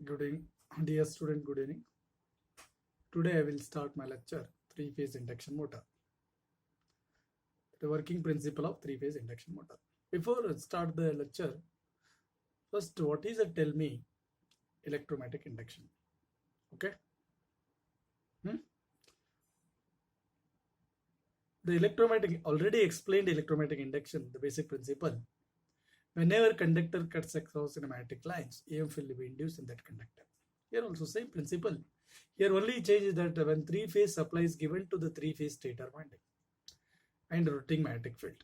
Good evening, dear student. Good evening. Today I will start my lecture three-phase induction motor. The working principle of three-phase induction motor. Before I start the lecture, first what is it? Tell me electromagnetic induction. Okay. The electromagnetic already explained electromagnetic induction. The basic principle. Whenever conductor cuts across cinematic lines, EMF will be induced in that conductor. Here also same principle. Here only change is that when three-phase supply is given to the three-phase stator winding and rotating magnetic field.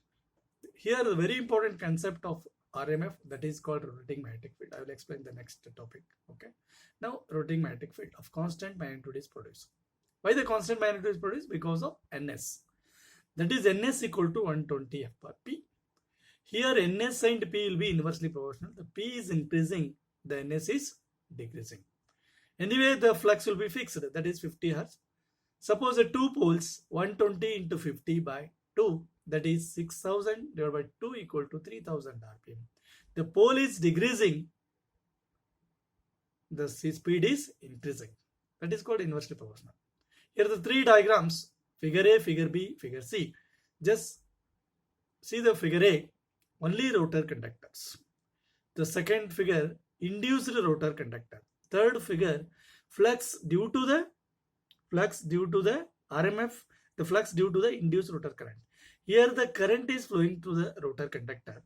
Here the very important concept of RMF, that is called rotating magnetic field. I will explain the next topic. Okay. Now rotating magnetic field of constant magnitude is produced. Why the constant magnitude is produced? Because of NS. That is NS equal to 120 F per P. Here NS and P will be inversely proportional. The P is increasing, the NS is decreasing. Anyway, the flux will be fixed, that is 50 Hz. Suppose the two poles 120 into 50 by 2, that is 6000 divided by 2 equal to 3000 RPM. The pole is decreasing, the speed is increasing. That is called inversely proportional. Here are the three diagrams, figure A, figure B, figure C. Just see the figure A, only rotor conductors. The second figure, induced rotor conductor. Third figure, flux due to the RMF, the flux due to the induced rotor current. Here the current is flowing through the rotor conductor.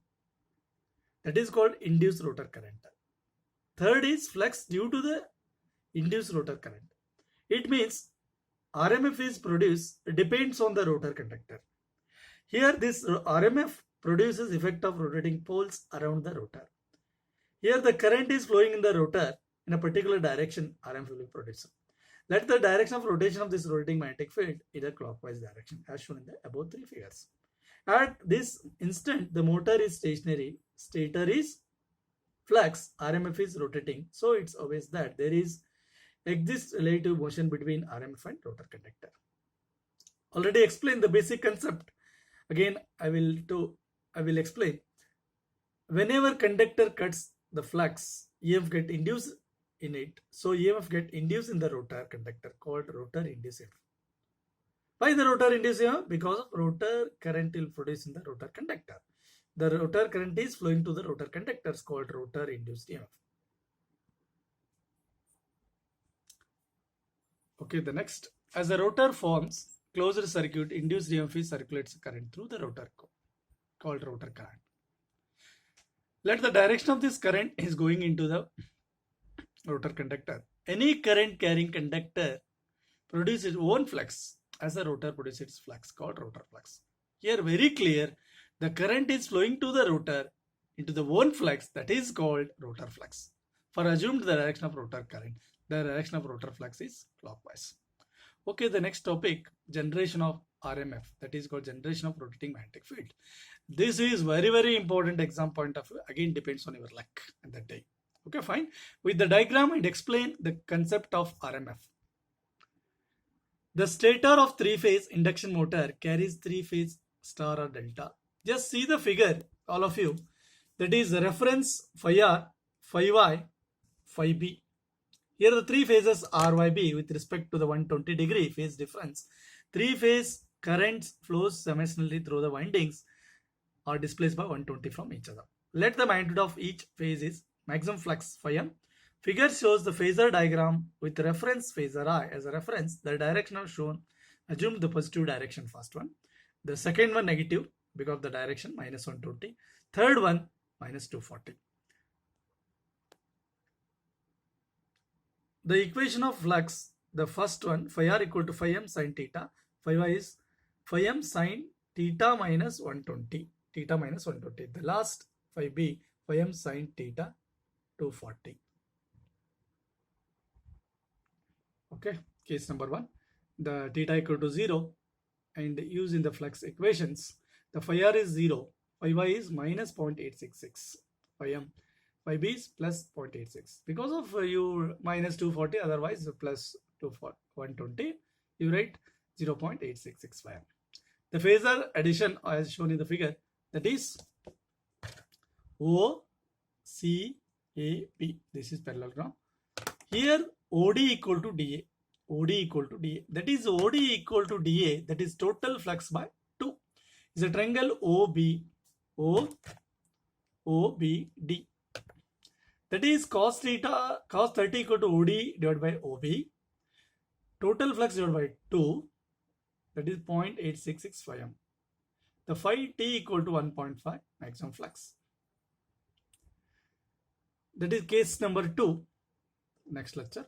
That is called induced rotor current. Third is flux due to the induced rotor current. It means RMF is produced, depends on the rotor conductor. Here this RMF produces effect of rotating poles around the rotor. Here the current is flowing in the rotor in a particular direction, RMF will be produced. Let the direction of rotation of this rotating magnetic field in a clockwise direction as shown in the above three figures. At this instant, the motor is stationary, stator is flux, RMF is rotating. So it's obvious that there exists relative motion between RMF and rotor conductor. Already explained the basic concept. Again, I will explain. Whenever conductor cuts the flux, EMF get induced in it. So EMF get induced in the rotor conductor called rotor induced EMF. Why the rotor induced EMF? Because of rotor current will produce in the rotor conductor. The rotor current is flowing to the rotor conductors called rotor induced EMF. Okay, the next. As the rotor forms closed circuit, induced EMF circulates current through the rotor called rotor current. Let the direction of this current is going into the rotor conductor. Any current carrying conductor produces its own flux as the rotor produces its flux called rotor flux. Here very clear, the current is flowing to the rotor into the own flux, that is called rotor flux. For assumed the direction of rotor current, the direction of rotor flux is clockwise. Okay, the next topic, generation of RMF, that is called generation of rotating magnetic field. This is very important exam point of view. Again, depends on your luck at that day. Okay, fine. With the diagram and explain the concept of RMF. The stator of three-phase induction motor carries three-phase star or delta. Just see the figure, all of you. That is the reference phi R, phi Y, phi B. Here the three phases RYB with respect to the 120-degree phase difference. Three-phase currents flows simultaneously through the windings are displaced by 120 from each other. Let the magnitude of each phase is maximum flux phi m. Figure shows the phasor diagram with reference phasor I as a reference. The direction of shown, assume the positive direction, first one. The second one negative because of the direction minus 120. Third one minus 240. The equation of flux, the first one, phi r equal to phi m sin theta. Phi y is phi m sin theta minus 120. Theta minus 120. The last phi b, phi m sin theta 240. Okay, case number 1. The theta equal to 0 and use in the flux equations. The phi r is 0. Phi y is minus 0.866. Phi m. Phi b is plus 0.86. Because of you minus 240, otherwise plus 120, you write 0.866 phi m. The phasor addition as shown in the figure, that is O C A P. This is parallelogram. Here OD equal to DA. OD equal to DA. That is OD equal to DA. That is total flux by 2. Is a triangle OBD. That is cos 30 equal to OD divided by OB. Total flux divided by 2. That is 0.8665 m. The phi T equal to 1.5 maximum flux. That is case number 2. Next lecture.